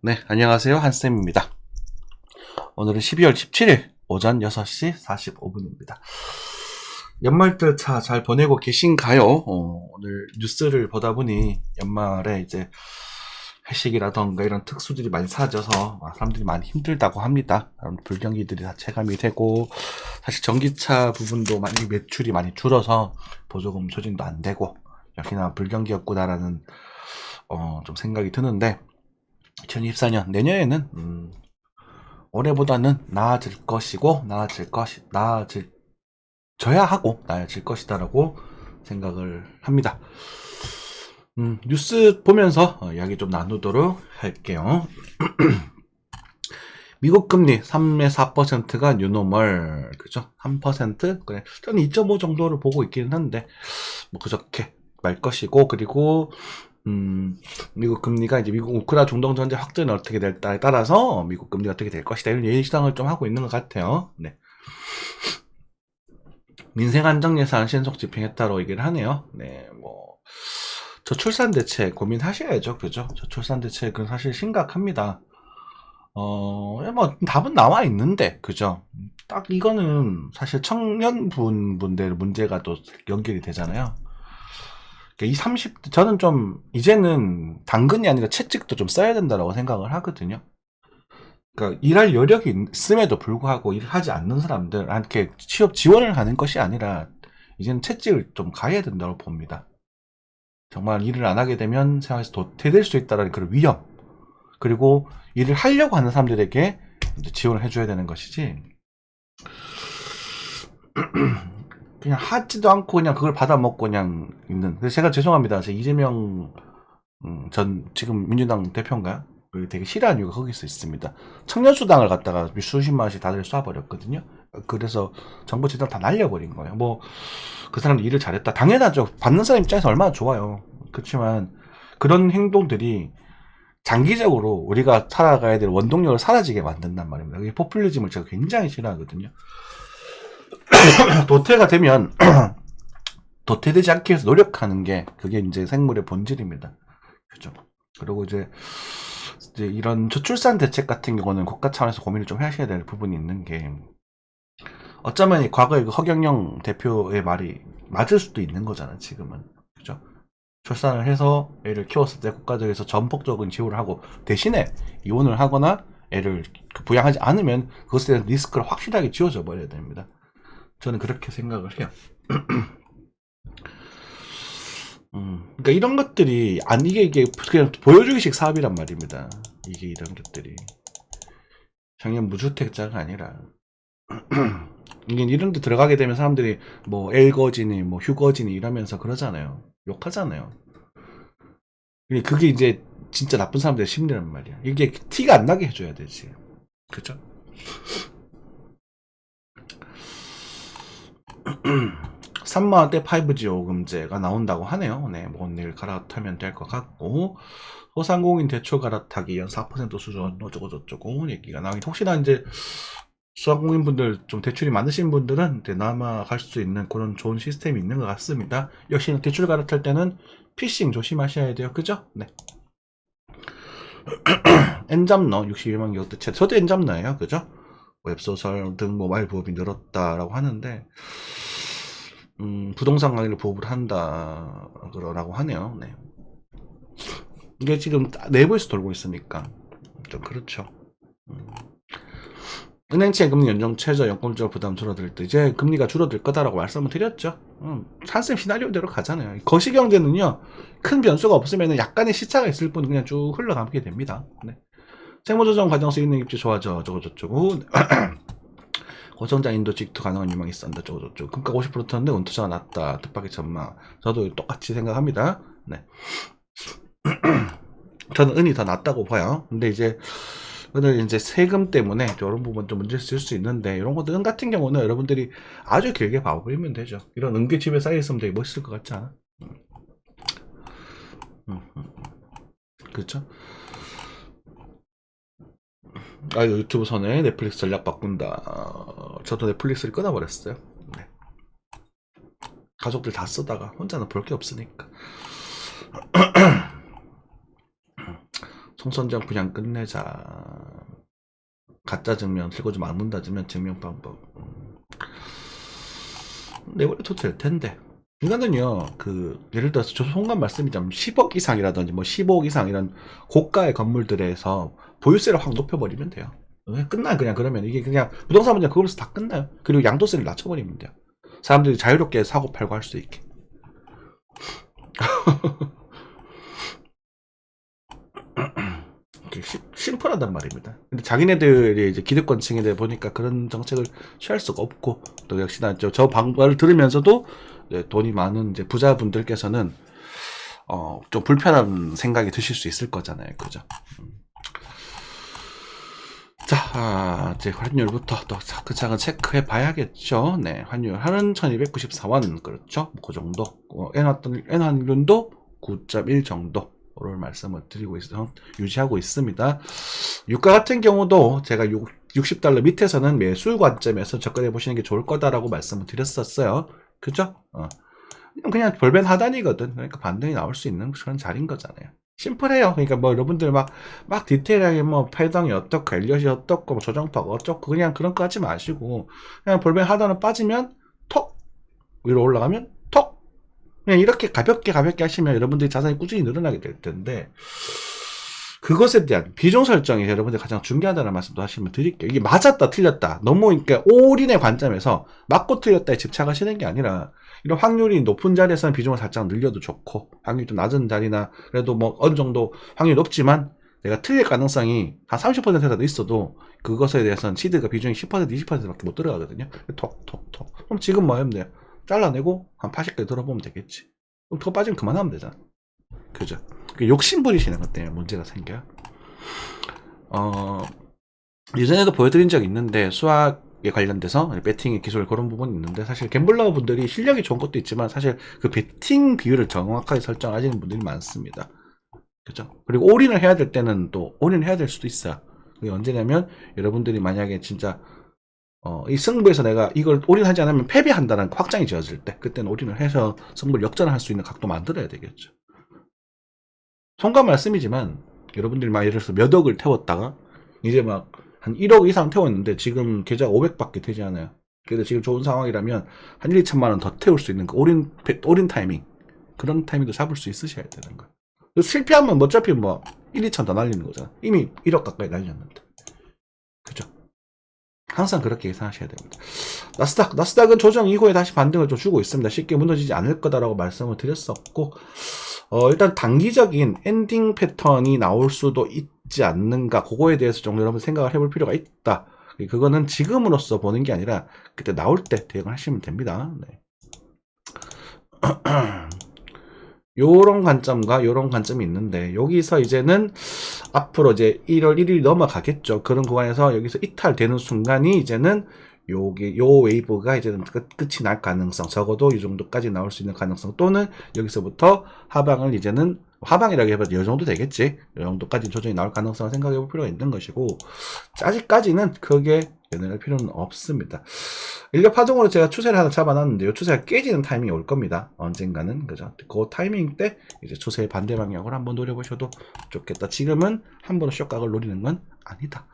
네, 안녕하세요. 한쌤입니다. 오늘은 12월 17일 오전 6시 45분입니다. 연말들 잘 보내고 계신가요? 오늘 뉴스를 보다 보니 연말에 이제 회식이라던가 이런 특수들이 많이 사라져서 사람들이 많이 힘들다고 합니다. 불경기들이 다 체감이 되고, 사실 전기차 부분도 많이 매출이 많이 줄어서 보조금 소진도 안 되고, 역시나 불경기였구나라는 좀 생각이 드는데, 2024년 내년에는 올해보다는 나아질 것이고 나아져야 하고 나아질 것이다라고 생각을 합니다. 뉴스 보면서 이야기 좀 나누도록 할게요. 미국 금리 3에서 4%가 뉴노멀, 그죠? 3%? 그래. 저는 2.5 정도를 보고 있기는 한데, 뭐, 그저께 말 것이고, 그리고, 미국 금리가 이제 미국 우크라 중동 전쟁 확전이 어떻게 될까에 따라서 미국 금리가 어떻게 될 것이다. 이런 예시상을 좀 하고 있는 것 같아요. 네. 민생 안정 예산 신속 집행했다로 얘기를 하네요. 네, 뭐, 저출산 대책 고민하셔야죠. 그죠? 저출산 대책은 사실 심각합니다. 뭐, 답은 나와 있는데, 그죠? 딱 이거는 사실 청년분들 문제가 또 연결이 되잖아요. 이 30, 저는 좀, 이제는 당근이 아니라 채찍도 좀 써야 된다고 생각을 하거든요. 그러니까 일할 여력이 있음에도 불구하고 일을 하지 않는 사람들한테 취업 지원을 하는 것이 아니라, 이제는 채찍을 좀 가야 된다고 봅니다. 정말 일을 안 하게 되면 생활에서 도태될 수 있다는 그런 위험, 그리고 일을 하려고 하는 사람들에게 지원을 해줘야 되는 것이지, 그냥 하지도 않고 그냥 그걸 받아먹고 그냥 있는. 그래서 제가 죄송합니다. 제가 이재명 전 지금 민주당 대표인가요? 되게 싫어하는 이유가 거기서 있습니다. 청년수당을 갖다가 수십만 원씩 다들 쏴버렸거든요. 그래서 정부 재정 다 날려버린 거예요. 뭐 그 사람들 일을 잘했다, 당연하죠. 받는 사람 입장에서 얼마나 좋아요. 그렇지만 그런 행동들이 장기적으로 우리가 살아가야 될 원동력을 사라지게 만든단 말입니다. 이 포퓰리즘을 제가 굉장히 싫어하거든요. 도태가 되면 도태되지 않기 위해서 노력하는 게, 그게 이제 생물의 본질입니다. 그죠? 그리고 이제 이런 저출산 대책 같은 경우는 국가 차원에서 고민을 좀 하셔야 될 부분이 있는 게, 어쩌면 과거에 그 허경영 대표의 말이 맞을 수도 있는 거잖아, 지금은. 그죠? 출산을 해서 애를 키웠을 때 국가적에서 전폭적인 지원을 하고, 대신에 이혼을 하거나 애를 부양하지 않으면 그것에 대한 리스크를 확실하게 지워져 버려야 됩니다. 저는 그렇게 생각을 해요. 그러니까 이런 것들이 이게 그냥 보여주기식 사업이란 말입니다. 이게 이런 것들이 작년 무주택자가 아니라 이게 이런 데 들어가게 되면 사람들이 뭐 엘거지니 뭐 휴거지니 이러면서 그러잖아요. 욕하잖아요. 그게 이제 진짜 나쁜 사람들의 심리란 말이야. 이게 티가 안 나게 해줘야 되지. 그죠? 3만원대 5G 요금제가 나온다고 하네요. 네, 뭐 내일 갈아타면 될 것 같고, 소상공인 대출 갈아타기 연 4% 수준 어쩌고저쩌고 얘기가 나오긴, 혹시나 이제 소상공인 분들 좀 대출이 많으신 분들은 이제 남아갈 수 있는 그런 좋은 시스템이 있는 것 같습니다. 역시 대출 갈아탈 때는 피싱 조심하셔야 돼요. 그죠? 네. 엔잡러 61만 개 업체, 저도 엔잡러예요. 그죠? 웹소설 등 모바일 부업이 늘었다라고 하는데, 부동산 강의를 보급을 한다라고 하네요. 네. 이게 지금 내부에서 돌고 있으니까 좀 그렇죠. 은행채 금리 연정 최저 연금적 부담 줄어들 때 이제 금리가 줄어들 거다라고 말씀을 드렸죠. 산쌤 시나리오대로 가잖아요. 거시경제는요, 큰 변수가 없으면 약간의 시차가 있을 뿐 그냥 쭉 흘러가게 됩니다. 네. 세무조정 과정 수익능 입지 좋아져 저거저쩌고 고성장 인도 직투 가능한 유망이 있었다 저거저쩌고 금가 50% 였는데 원투자가 낮다 뜻밖의 전망. 저도 똑같이 생각합니다. 네. 저는 은이 더 낫다고 봐요. 근데 이제 오늘 이제 세금 때문에 이런 부분 좀 문제 있을 수 있는데, 이런 것들 은 같은 경우는 여러분들이 아주 길게 봐버리면 되죠. 이런 은게 집에 쌓여 있으면 되게 멋있을 것 같지 않아? 그렇죠? 유튜브 선에 넷플릭스 전략 바꾼다. 저도 넷플릭스를 끊어버렸어요. 네. 가족들 다 쓰다가 혼자는 볼 게 없으니까. 총선전 그냥 끝내자. 가짜 증명, 실거주 막는다지면 증명 방법. 내버려도 될 텐데. 이거는요, 예를 들어서 송관 말씀이자면 10억 이상이라든지 뭐 15억 이상 이런 고가의 건물들에서 보유세를 확 높여버리면 돼요. 끝나요, 그냥 그러면. 이게 그냥 부동산 문제 그걸로서 다 끝나요. 그리고 양도세를 낮춰버리면 돼요. 사람들이 자유롭게 사고 팔고 할 수 있게. 심플하단 말입니다. 근데 자기네들이 이제 기득권층이다 보니까 그런 정책을 취할 수가 없고, 또 역시나 저 방법을 들으면서도 돈이 많은 이제 부자분들께서는 좀 불편한 생각이 드실 수 있을 거잖아요, 그죠? 자, 이제 환율부터 또 차근차근 체크해 봐야겠죠. 네, 환율 하는 1294원, 그렇죠? 그 정도. 엔환율도 9.1 정도를 말씀을 드리고 유지하고 있습니다. 유가 같은 경우도 제가 60달러 밑에서는 매수 관점에서 접근해 보시는 게 좋을 거다라고 말씀을 드렸었어요. 그죠? 그냥 볼벤 하단이거든. 그러니까 반등이 나올 수 있는 그런 자리인 거잖아요. 심플해요. 그러니까 뭐 여러분들 막 디테일하게 뭐 패당이 어떻고 엘리엇이 어떻고 뭐 조정파가 어쩌고 그냥 그런 거 하지 마시고, 그냥 볼벤 하단은 빠지면 톡 위로 올라가면 톡, 그냥 이렇게 가볍게 하시면 여러분들이 자산이 꾸준히 늘어나게 될 텐데, 그것에 대한 비중 설정이 여러분들 가장 중요하다는 말씀도 하시면 드릴게요. 이게 맞았다 틀렸다 너무 그러니까 올인의 관점에서 맞고 틀렸다에 집착하시는 게 아니라, 이런 확률이 높은 자리에서는 비중을 살짝 늘려도 좋고, 확률이 좀 낮은 자리나 그래도 뭐 어느 정도 확률이 높지만 내가 틀릴 가능성이 한 30%라도 있어도 그것에 대해서는 시드가 비중이 10% 20%밖에 못 들어가거든요. 톡톡톡. 그럼 지금 뭐 하면 돼요? 잘라내고 한 80까지 들어보면 되겠지. 그럼 더 빠지면 그만하면 되잖아. 그죠? 욕심 부리시는 것 때문에 문제가 생겨요. 예전에도 보여드린 적이 있는데, 수학에 관련돼서 배팅의 기술 그런 부분이 있는데, 사실 갬블러 분들이 실력이 좋은 것도 있지만 사실 그 배팅 비율을 정확하게 설정하시는 분들이 많습니다. 그죠? 그리고 올인을 해야 될 때는 또 올인을 해야 될 수도 있어요. 그게 언제냐면, 여러분들이 만약에 진짜 이 승부에서 내가 이걸 올인하지 않으면 패배한다는 확장이 지어질 때, 그때는 올인을 해서 승부를 역전할 수 있는 각도 만들어야 되겠죠. 송가 말씀이지만, 여러분들이 막 예를 들어서 몇 억을 태웠다가 이제 막 한 1억 이상 태웠는데 지금 계좌가 500밖에 되지 않아요. 그래도 지금 좋은 상황이라면 한 1, 2천만 원 더 태울 수 있는 그 올인 타이밍, 그런 타이밍도 잡을 수 있으셔야 되는 거예요. 실패하면 어차피 뭐 1, 2천 더 날리는 거잖아. 이미 1억 가까이 날렸는데. 그죠? 항상 그렇게 예상하셔야 됩니다. 나스닥은 조정 이후에 다시 반등을 좀 주고 있습니다. 쉽게 무너지지 않을 거다라고 말씀을 드렸었고, 일단 단기적인 엔딩 패턴이 나올 수도 있지 않는가, 그거에 대해서 좀 여러분 생각을 해볼 필요가 있다. 그거는 지금으로서 보는 게 아니라 그때 나올 때 대응을 하시면 됩니다. 네. 요런 관점과 요런 관점이 있는데, 여기서 이제는 앞으로 이제 1월 1일이 넘어가겠죠. 그런 구간에서 여기서 이탈되는 순간이 이제는 요 웨이브가 이제는 끝이 날 가능성, 적어도 이 정도까지 나올 수 있는 가능성, 또는 여기서부터 하방을 이제는, 하방이라고 해봐도 이 정도 되겠지, 이 정도까지 조정이 나올 가능성을 생각해 볼 필요가 있는 것이고, 아직까지는 크게 연연할 필요는 없습니다. 일격 파동으로 제가 추세를 하나 잡아놨는데, 이 추세가 깨지는 타이밍이 올 겁니다. 언젠가는. 그죠? 그 타이밍 때 이제 추세의 반대 방향으로 한번 노려보셔도 좋겠다. 지금은 함부로 쇼각을 노리는 건 아니다.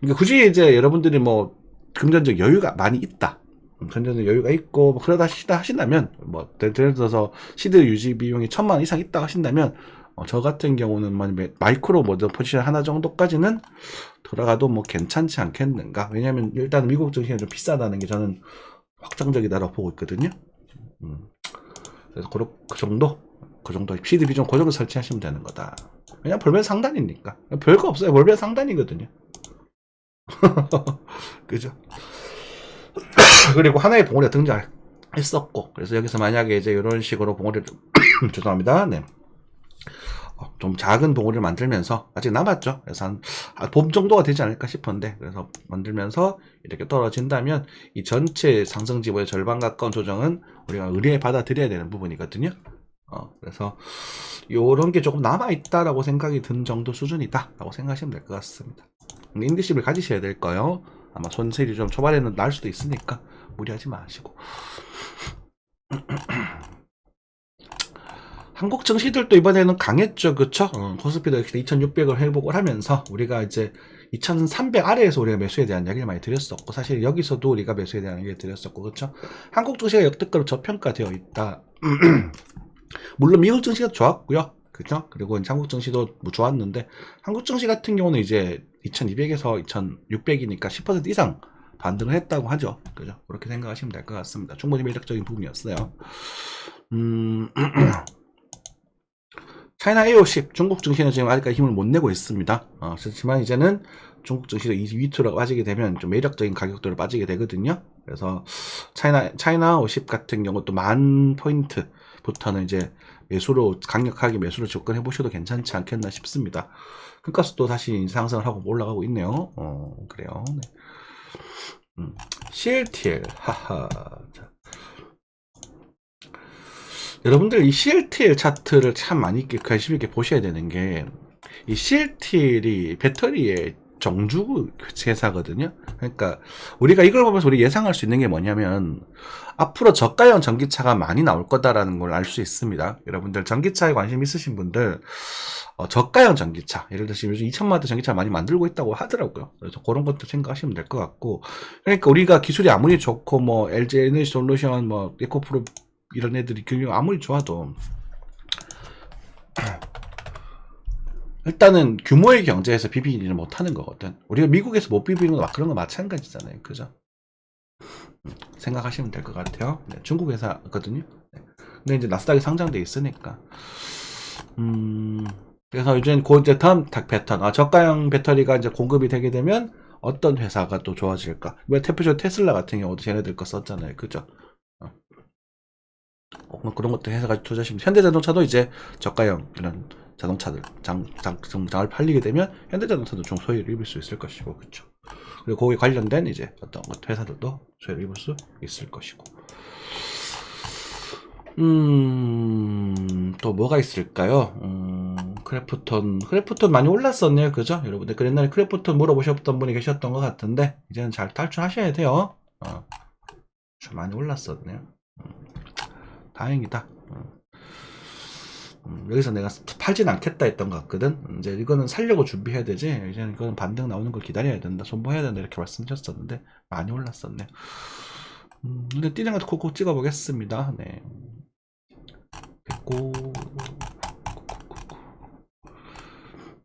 그러니까 굳이 이제 여러분들이 뭐 금전적 여유가 많이 있다, 금전적 여유가 있고 뭐 그러다 하신다면, 뭐 예를 들어서 시드 유지 비용이 1000만 원 이상 있다 하신다면, 저 같은 경우는 마이크로 모드 포지션 하나 정도까지는 들어가도 뭐 괜찮지 않겠는가. 왜냐면 일단 미국 증시가 좀 비싸다는 게 저는 확정적이다라고 보고 있거든요. 그래서 그 정도 시드 비중 그 정도 설치하시면 되는 거다. 왜냐면 볼벤 상단이니까 별거 없어요. 볼벤 상단이거든요. 그죠? 그리고 하나의 봉우리가 등장했었고, 그래서 여기서 만약에 이제 이런 식으로 봉우리를 죄송합니다. 네. 좀 작은 봉우리를 만들면서, 아직 남았죠. 그래서 한 봄 정도가 되지 않을까 싶은데, 그래서 만들면서 이렇게 떨어진다면 이 전체 상승 지분의 절반 가까운 조정은 우리가 의뢰에 받아들여야 되는 부분이거든요. 그래서 요런 게 조금 남아있다라고 생각이 든 정도 수준이다라고 생각하시면 될 것 같습니다. 인디십을 가지셔야 될 거예요. 아마 손실이 좀 초반에는 날 수도 있으니까 무리하지 마시고. 한국 증시들도 이번에는 강했죠. 그쵸? 코스피도 역시 2600을 회복을 하면서 우리가 이제 2300 아래에서 우리가 매수에 대한 이야기를 많이 드렸었고, 사실 여기서도 우리가 매수에 대한 이야기를 드렸었고, 그쵸? 한국 증시가 역대급으로 저평가되어 있다. 물론 미국 증시가 좋았고요. 그죠? 그리고 한국 증시도 뭐 좋았는데, 한국 증시 같은 경우는 이제 2200에서 2600이니까 10% 이상 반등을 했다고 하죠. 그죠? 그렇게 생각하시면 될 것 같습니다. 충분히 매력적인 부분이었어요. 차이나 A50 중국 증시는 지금 아직까지 힘을 못 내고 있습니다. 그렇지만 이제는 중국 증시가 밑으로 빠지게 되면 좀 매력적인 가격대로 빠지게 되거든요. 그래서 차이나 50 같은 경우 또 10,000포인트부터는 이제 매수로 강력하게 매수로 접근해 보셔도 괜찮지 않겠나 싶습니다. 금가스도 다시 상승을 하고 올라가고 있네요. 그래요. 네. CLTL 하하. 자. 여러분들 이 CLTL 차트를 참 많이 관심 있게 보셔야 되는 게, 이 CLTL이 배터리의 정주 회사거든요. 그러니까 우리가 이걸 보면서 우리 예상할 수 있는 게 뭐냐면, 앞으로 저가형 전기차가 많이 나올 거다라는 걸 알 수 있습니다. 여러분들 전기차에 관심 있으신 분들, 저가형 전기차, 예를 들어서 요즘 2000만원 전기차 많이 만들고 있다고 하더라고요. 그래서 그런 것도 생각하시면 될 것 같고, 그러니까 우리가 기술이 아무리 좋고 뭐 LG 에너지 솔루션, 뭐 에코프로 이런 애들이 경영 아무리 좋아도 일단은 규모의 경제에서 비비지를 못하는 거거든. 우리가 미국에서 못 비비는 거 그런 거 마찬가지잖아요. 그죠? 생각하시면 될 것 같아요. 네, 중국 회사거든요. 네. 근데 이제 나스닥에 상장돼 있으니까. 그래서 이제 다음 패턴, 저가형 배터리가 이제 공급이 되게 되면 어떤 회사가 또 좋아질까? 대표적으로 테슬라 같은 경우도 쟤네들 거 썼잖아요. 그죠? 그런 것도 해서 투자하시면, 현대자동차도 이제 저가형 이런 자동차들 장을 팔리게 되면 현대자동차도 좀 소유를 입을 수 있을 것이고, 그렇죠. 그리고 거기에 관련된 이제 어떤 회사들도 소유를 입을 수 있을 것이고. 또 뭐가 있을까요? 크래프톤 많이 올랐었네요. 그죠? 여러분들 그 옛날에 크래프톤 물어보셨던 분이 계셨던 것 같은데, 이제는 잘 탈출하셔야 돼요. 좀 많이 올랐었네요. 다행이다. 여기서 내가 팔진 않겠다 했던 것 같거든. 이제 이거는 살려고 준비해야 되지, 이제는 이거는 반등 나오는 걸 기다려야 된다, 손보해야 된다, 이렇게 말씀드렸었는데 많이 올랐었네. 근데 뛰는 것도 콕콕 찍어 보겠습니다. 네. 됐고,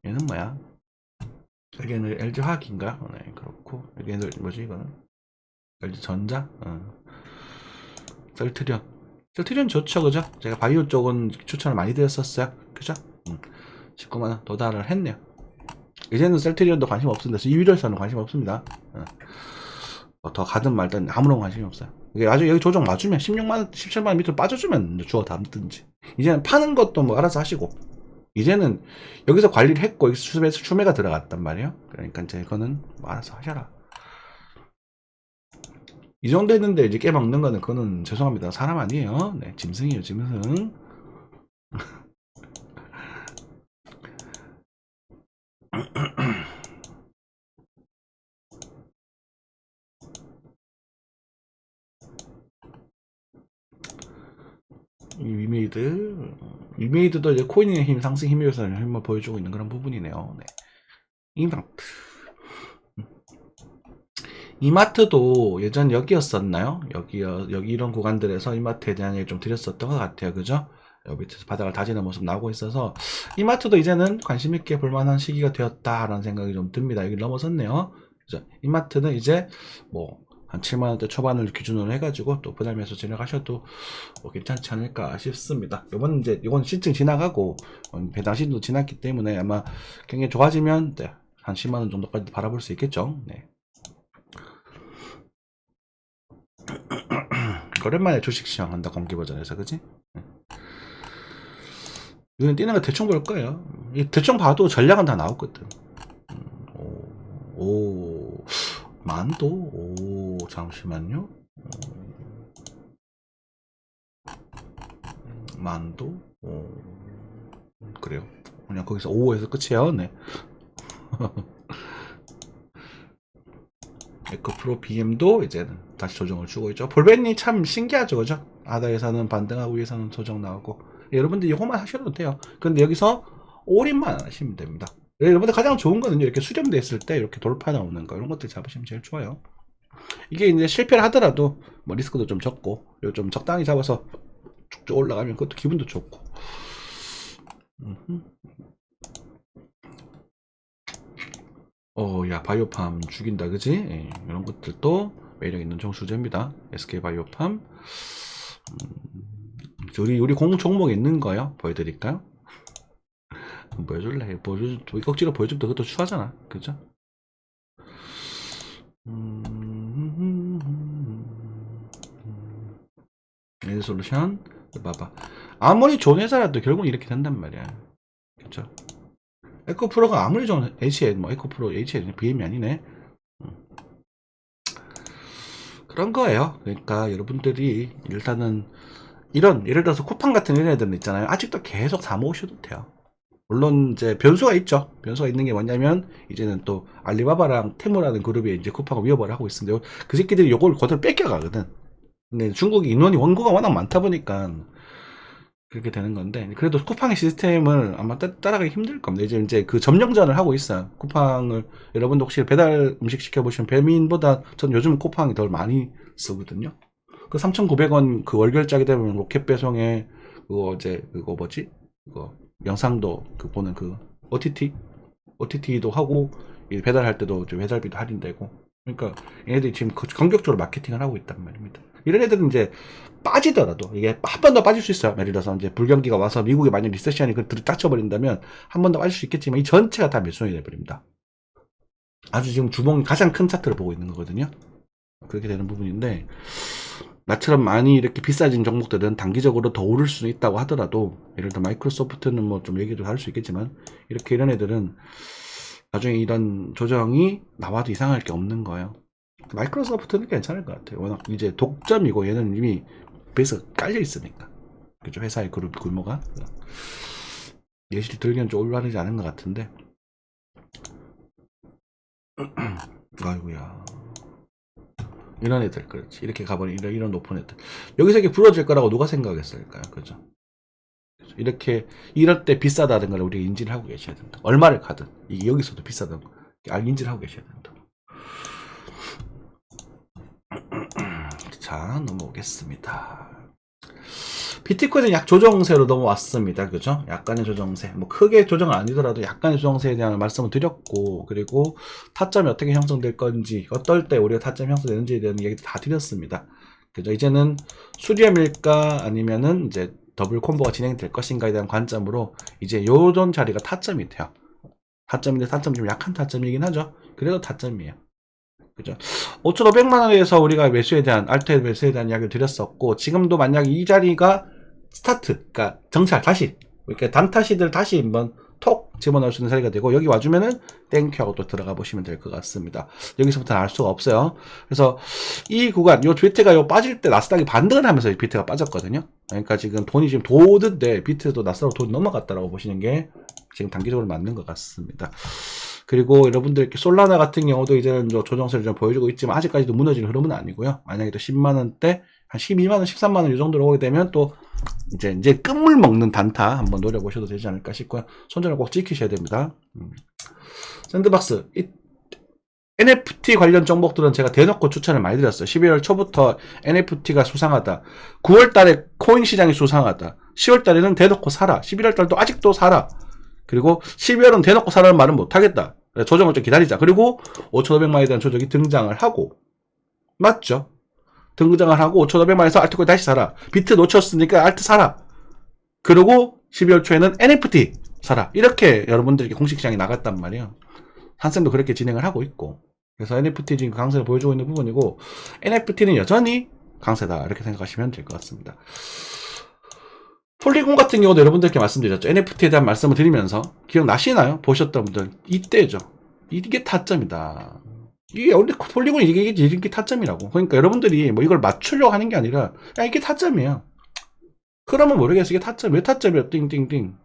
얘는 뭐야? 여기는 LG 화학인가? 네, 그렇고, 여기는 뭐지 이거는? LG 전자? 셀트리온 좋죠, 그죠? 제가 바이오 쪽은 추천을 많이 드렸었어요. 그죠? 19만원 도달을 했네요. 이제는 셀트리온도 관심 없습니다. 2위로에서는 관심 없습니다. 더 가든 말든 아무런 관심이 없어요. 이게 아주 여기 조정 맞으면 16만원, 17만원 밑으로 빠져주면 주워 담든지. 이제는 파는 것도 뭐 알아서 하시고, 이제는 여기서 관리를 했고, 여기서 추매가 들어갔단 말이에요. 그러니까 이제 이거는 뭐 알아서 하셔라. 이 정도 했는데 이제 깨먹는 거는, 그거는 죄송합니다, 사람 아니에요. 네, 짐승이에요, 짐승. 위메이드도 이제 코인의 힘, 상승 힘이어서 힘을 보여주고 있는 그런 부분이네요. 네. 이마트도 예전 여기였었나요? 여기 이런 구간들에서 이마트에 대한 얘기를 좀 드렸었던 것 같아요. 그죠? 여기 밑에서 바닥을 다지는 모습 나오고 있어서, 이마트도 이제는 관심있게 볼만한 시기가 되었다라는 생각이 좀 듭니다. 여기 넘어섰네요. 그죠? 이마트는 이제 뭐 한 7만원대 초반을 기준으로 해가지고 또 분할 매수 진행하셔도 뭐 괜찮지 않을까 싶습니다. 이건 시층 지나가고 배당 시도 지났기 때문에 아마 굉장히 좋아지면, 네, 한 10만원 정도까지 바라볼 수 있겠죠. 네. 오랜만에 주식시장 한다, 공개버전에서. 그지? 이건 뛰는 거 대충 볼 거예요. 대충 봐도 전략은 다 나왔거든. 만도? 잠시만요. 만도? 그래요. 그냥 거기서 5에서 끝이에요. 네. 에코프로 BM도 이제는 다시 조정을 주고 있죠. 볼벤이 참 신기하죠, 그죠? 아다에서는 반등하고 위에서는 조정 나오고, 여러분들 이거만 하셔도 돼요. 근데 여기서 올인만 안 하시면 됩니다. 여러분들 가장 좋은 거는 이렇게 수렴돼 있을 때 이렇게 돌파 나오는 거 이런 것들 잡으시면 제일 좋아요. 이게 이제 실패를 하더라도 뭐 리스크도 좀 적고 좀 적당히 잡아서 쭉쭉 올라가면 그것도 기분도 좋고. 야 바이오팜 죽인다 그지? 예, 이런 것들도 매력 있는 종수제입니다. SK 바이오팜. 우리 공 종목에 있는 거요 보여드릴까요? 보여줄래? 억지로 보여주면 그것도 추하잖아. 그죠? 솔루션 봐봐. 아무리 좋은 회사라도 결국 이렇게 된단 말이야. 그쵸? 에코프로가 아무리 좋은 HL 에코프로 HL BM이 아니네. 그런 거예요. 그러니까 여러분들이 일단은 이런 예를 들어서 쿠팡 같은 이런 애들은 있잖아요. 아직도 계속 사 모으셔도 돼요. 물론 이제 변수가 있죠. 변수가 있는 게 뭐냐면 이제는 또 알리바바랑 테무라는 그룹이 이제 쿠팡을 위협을 하고 있는데 그 새끼들이 요걸 그대로 뺏겨가거든. 근데 중국이 인원이 원고가 워낙 많다 보니까 그렇게 되는 건데 그래도 쿠팡의 시스템을 아마 따라가기 힘들 겁니다. 이제 그 점령전을 하고 있어요. 쿠팡을 여러분도 혹시 배달 음식 시켜보시면 배민보다 전 요즘 쿠팡이 더 많이 쓰거든요. 그 3,900원 그 월결제하게 되면 로켓 배송에 그거 뭐지? 그거 영상도 그 보는 그 OTT도 하고 배달할 때도 배달비도 할인되고 그러니까 얘네들이 지금 공격적으로 마케팅을 하고 있단 말입니다. 이런 애들은 이제 빠지더라도 이게 한 번 더 빠질 수 있어요. 예를 들어서 이제 불경기가 와서 미국에 만약 리세션이 그들을 닥쳐버린다면 한 번 더 빠질 수 있겠지만 이 전체가 다 매수이 돼버립니다. 아주 지금 주봉이 가장 큰 차트를 보고 있는 거거든요. 그렇게 되는 부분인데 나처럼 많이 이렇게 비싸진 종목들은 단기적으로 더 오를 수 있다고 하더라도 예를 들어 마이크로소프트는 뭐 좀 얘기도 다를 수 있겠지만 이렇게 이런 애들은 나중에 이런 조정이 나와도 이상할 게 없는 거예요. 마이크로소프트는 괜찮을 것 같아요. 워낙 이제 독점이고 얘는 이미 베이스가 깔려 있으니까. 그죠? 회사의 그룹 규모가. 예시를 들기는 좀 올바르지 않은 것 같은데. 아이고야. 이런 애들, 그렇지. 이렇게 가버린 이런 높은 애들. 여기서 이렇게 부러질 거라고 누가 생각했을까요? 그죠? 이렇게, 이럴 때 비싸다는 걸 우리가 인지를 하고 계셔야 된다. 얼마를 가든. 이게 여기서도 비싸다는 거. 인지를 하고 계셔야 된다. 자, 넘어오겠습니다. 비트코인은 약 조정세로 넘어왔습니다. 그죠? 약간의 조정세. 뭐 크게 조정은 아니더라도 약간의 조정세에 대한 말씀을 드렸고, 그리고 타점이 어떻게 형성될 건지, 어떨 때 우리가 타점이 형성되는지에 대한 얘기도 다 드렸습니다. 그죠? 이제는 수렴일까 아니면은 이제 더블 콤보가 진행될 것인가에 대한 관점으로 이제 요런 자리가 타점이 돼요. 타점인데 타점이 좀 약한 타점이긴 하죠. 그래도 타점이에요. 그죠? 5,500만원에서 우리가 매수에 대한, 알트의 매수에 대한 이야기를 드렸었고, 지금도 만약 이 자리가 스타트, 그러니까 정찰, 다시, 이렇게 단타시들 다시 한번 톡 집어넣을 수 있는 자리가 되고, 여기 와주면은 땡큐하고 또 들어가 보시면 될 것 같습니다. 여기서부터는 알 수가 없어요. 그래서 이 구간, 요 비트가 요 빠질 때 나스닥이 반등을 하면서 이 비트가 빠졌거든요. 그러니까 지금 돈이 지금 도는데, 비트도 나스닥으로 돈이 넘어갔다라고 보시는 게 지금 단기적으로 맞는 것 같습니다. 그리고 여러분들 이렇게 솔라나 같은 경우도 이제는 조정세를 좀 보여주고 있지만 아직까지도 무너지는 흐름은 아니고요. 만약에 또 10만원대 한 12만원, 13만원 이 정도로 오게 되면 또 이제 끝물 먹는 단타 한번 노려보셔도 되지 않을까 싶고요. 손절을 꼭 지키셔야 됩니다. 샌드박스 NFT 관련 종목들은 제가 대놓고 추천을 많이 드렸어요. 12월 초부터 NFT가 수상하다. 9월 달에 코인 시장이 수상하다. 10월 달에는 대놓고 사라. 11월 달도 아직도 사라. 그리고 12월은 대놓고 사라는 말은 못하겠다. 조정을 좀 기다리자. 그리고 5,500만에 대한 조정이 등장을 하고, 맞죠? 등장을 하고 5,500만에서 알트코인 다시 사라. 비트 놓쳤으니까 알트 사라. 그리고 12월 초에는 NFT 사라. 이렇게 여러분들에게 공식 시장이 나갔단 말이에요. 한쌤도 그렇게 진행을 하고 있고. 그래서 NFT 지금 강세를 보여주고 있는 부분이고, NFT는 여전히 강세다. 이렇게 생각하시면 될 것 같습니다. 폴리곤 같은 경우도 여러분들께 말씀드렸죠. NFT에 대한 말씀을 드리면서 기억나시나요? 보셨던 분들 이때죠. 이게 타점이다. 이게 원래 폴리곤이 이게 타점이라고. 그러니까 여러분들이 뭐 이걸 맞추려고 하는 게 아니라 야 이게 타점이야. 그러면 모르겠어. 이게 타점. 왜 타점이야? 띵띵띵.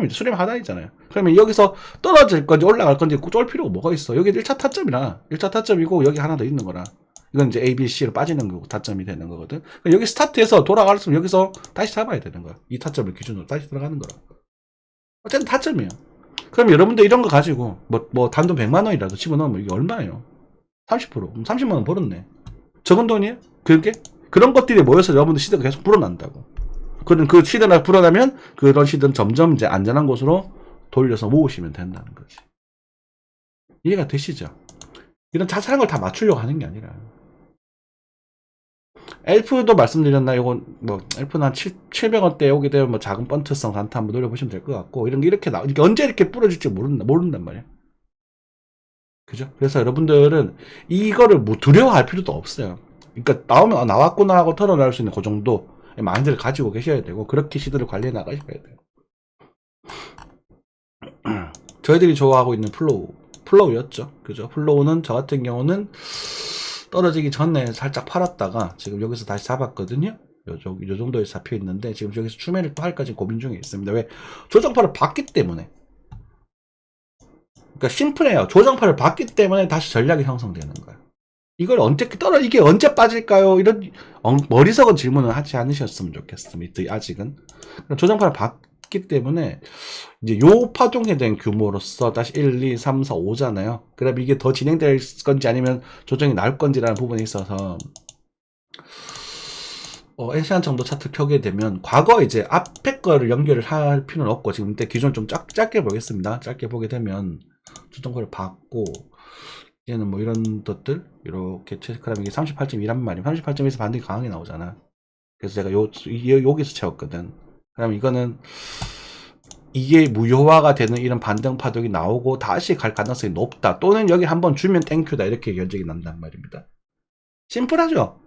수렴 하단이잖아요. 그러면 여기서 떨어질 건지 올라갈 건지 쫄 필요가 뭐가 있어. 여기 1차 타점이라. 1차 타점이고 여기 하나 더 있는 거라. 이건 이제 A, B, C로 빠지는 거고 타점이 되는 거거든. 여기 스타트해서 돌아갔으면 여기서 다시 잡아야 되는 거야. 이 타점을 기준으로 다시 들어가는 거라. 어쨌든 타점이에요. 그럼 여러분들 이런 거 가지고 뭐 단돈 100만 원이라도 집어넣으면 이게 얼마예요? 30%. 30만 원 벌었네. 적은 돈이에요? 그게? 그런 것들이 모여서 여러분들 시대가 계속 불어난다고. 그 시대가 불어나면 그런 시대는 점점 이제 안전한 곳으로 돌려서 모으시면 된다는 거지. 이해가 되시죠? 이런 자잘한 걸 다 맞추려고 하는 게 아니라. 엘프도 말씀드렸나? 이거 뭐 엘프는 한 700원대 오게 되면 뭐 작은 번트성 단타 한번 노려보시면 될 것 같고, 이런 게 이렇게 이게 언제 이렇게 부러질지 모른단 말이야. 그죠? 그래서 여러분들은 이거를 뭐 두려워할 필요도 없어요. 그러니까 나오면 나왔구나 하고 털어낼 수 있는 그 정도 마인드를 가지고 계셔야 되고, 그렇게 시대를 관리해 나가셔야 돼요. 저희들이 좋아하고 있는 플로우였죠. 그죠? 플로우는 저 같은 경우는 떨어지기 전에 살짝 팔았다가 지금 여기서 다시 잡았거든요. 요 정도에 잡혀 있는데 지금 여기서 추매를 또 할까지 고민 중에 있습니다. 왜? 조정파를 봤기 때문에. 그러니까 심플해요. 조정파를 봤기 때문에 다시 전략이 형성되는 거예요. 이걸 이게 언제 빠질까요? 이런 머리석은 질문을 하지 않으셨으면 좋겠습니다. 아직은. 조정파를 봤기 때문에 이제 요 파동에 대한 규모로서 다시 1, 2, 3, 4, 5잖아요. 그럼 이게 더 진행될 건지 아니면 조정이 나올 건지라는 부분에 있어서 엔시안 정도 차트 켜게 되면 과거 이제 앞에 거를 연결을 할 필요는 없고, 지금 이때 기존 좀 짧게 보겠습니다. 짧게 보게 되면 조정거를 받고, 얘는 뭐 이런 것들 이렇게 체크하면 이게 38.2란 말이에요. 38.2에서 반등이 강하게 나오잖아. 그래서 제가 여기서 채웠거든. 그럼 이거는 이게 무효화가 되는 이런 반등 파동이 나오고 다시 갈 가능성이 높다, 또는 여기 한번 주면 땡큐다, 이렇게 견적이 난단 말입니다. 심플하죠?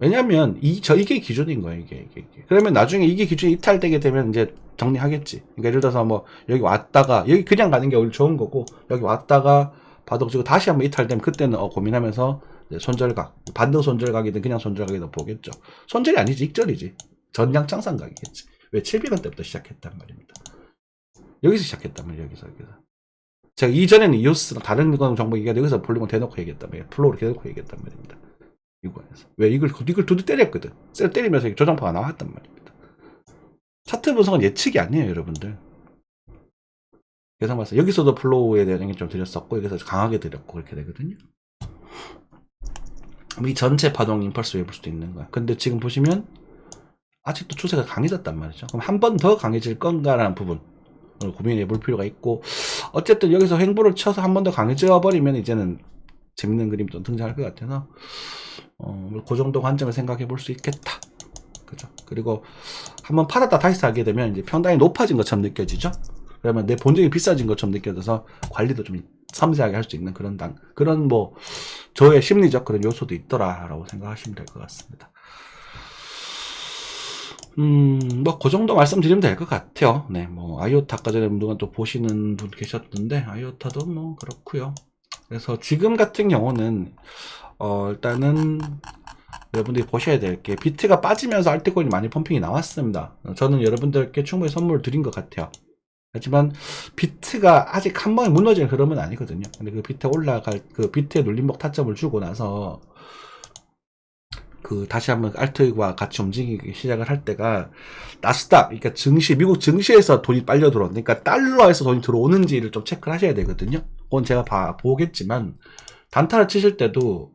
왜냐면 이게 기준인 거예요. 이게. 그러면 나중에 이게 기준이 이탈되게 되면 이제 정리하겠지. 그러니까 예를 들어서 뭐 여기 왔다가 여기 그냥 가는 게 오히려 좋은 거고, 여기 왔다가 바닥 치고 다시 한번 이탈되면 그때는 고민하면서 손절각, 반등 손절각이든 그냥 손절각이든 보겠죠. 손절이 아니지, 익절이지. 전량 창상각이겠지. 왜? 700원 때부터 시작했단 말입니다. 여기서 시작했단 말이에요. 여기서. 제가 이전에는 이오스나 다른 정보 얘기가 여기서 볼륨을 대놓고 얘기했단 말이에요. 플로우를 대놓고 얘기했단 말입니다. 이거에서. 왜? 이걸 두드 때렸거든. 때리면서 조정파가 나왔단 말입니다. 차트 분석은 예측이 아니에요, 여러분들. 계산 봤어요. 여기서도 플로우에 대한 얘기 좀 드렸었고, 여기서 강하게 드렸고, 그렇게 되거든요. 이 전체 파동 임펄스 웨이브일 수도 있는 거야. 근데 지금 보시면 아직도 추세가 강해졌단 말이죠. 그럼 한 번 더 강해질 건가라는 부분을 고민해 볼 필요가 있고, 어쨌든 여기서 횡보를 쳐서 한 번 더 강해져 버리면 이제는 재밌는 그림이 좀 등장할 것 같아서 그 정도 관점을 생각해 볼 수 있겠다. 그죠? 그리고 한번 팔았다 다시 사게 되면 이제 평당이 높아진 것처럼 느껴지죠? 그러면 내 본적이 비싸진 것처럼 느껴져서 관리도 좀 섬세하게 할 수 있는 그런 뭐 저의 심리적 그런 요소도 있더라라고 생각하시면 될 것 같습니다. 뭐 그 정도 말씀드리면 될 것 같아요. 네, 뭐 아이오타 아까 전에 누가 또 보시는 분 계셨던데, 아이오타도 뭐 그렇고요. 그래서 지금 같은 경우는 일단은 여러분들이 보셔야 될 게, 비트가 빠지면서 알트코인이 많이 펌핑이 나왔습니다. 저는 여러분들께 충분히 선물을 드린 것 같아요. 하지만 비트가 아직 한 번에 무너지는 흐름은 아니거든요. 근데 그 비트 그 비트의 눌림목 타점을 주고 나서 다시 한번 알트와 같이 움직이기 시작을 할 때가 나스닥, 그러니까 미국 증시에서 돈이 빨려 들어오는, 그러니까 달러에서 돈이 들어오는지를 좀 체크를 하셔야 되거든요. 그건 제가 보겠지만, 단타를 치실 때도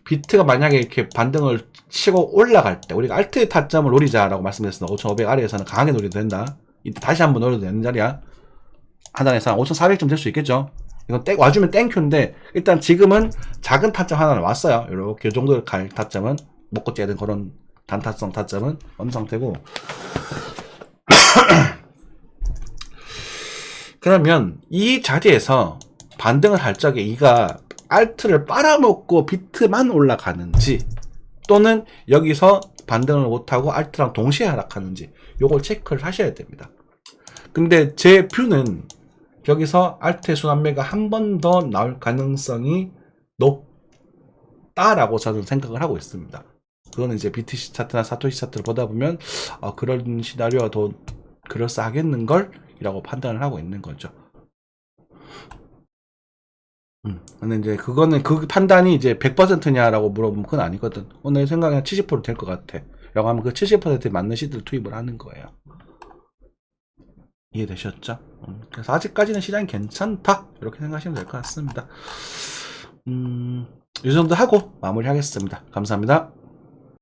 비트가 만약에 이렇게 반등을 치고 올라갈 때, 우리가 알트의 타점을 노리자라고 말씀드렸습니다. 5,500 아래에서는 강하게 노려도 된다. 이때 다시 한번 노려도 되는 자리야. 하단에서 5,400점 될 수 있겠죠. 이건 와주면 땡큐인데, 일단 지금은 작은 타점 하나는 왔어요. 이렇게 이 정도 갈 타점은, 먹고 째야 되는 그런 단타성 타점은 어느 상태고. 그러면 이 자리에서 반등을 할 적에 이가 알트를 빨아먹고 비트만 올라가는지, 또는 여기서 반등을 못하고 알트랑 동시에 하락하는지, 요걸 체크를 하셔야 됩니다. 근데 제 뷰는 여기서 알트의 순환매가 한 번 더 나올 가능성이 높다라고 저는 생각을 하고 있습니다. 그거는 이제 BTC 차트나 사토시 차트를 보다 보면 그런 시나리오가 더 그럴싸하겠는걸? 이라고 판단을 하고 있는 거죠. 근데 이제 그거는 그 판단이 이제 100%냐라고 물어보면 그건 아니거든. 내 생각에 한 70% 될 것 같아. 라고 하면 그 70%에 맞는 시드를 투입을 하는 거예요. 이해되셨죠? 그래서 아직까지는 시장이 괜찮다. 이렇게 생각하시면 될 것 같습니다. 이 정도 하고 마무리하겠습니다. 감사합니다.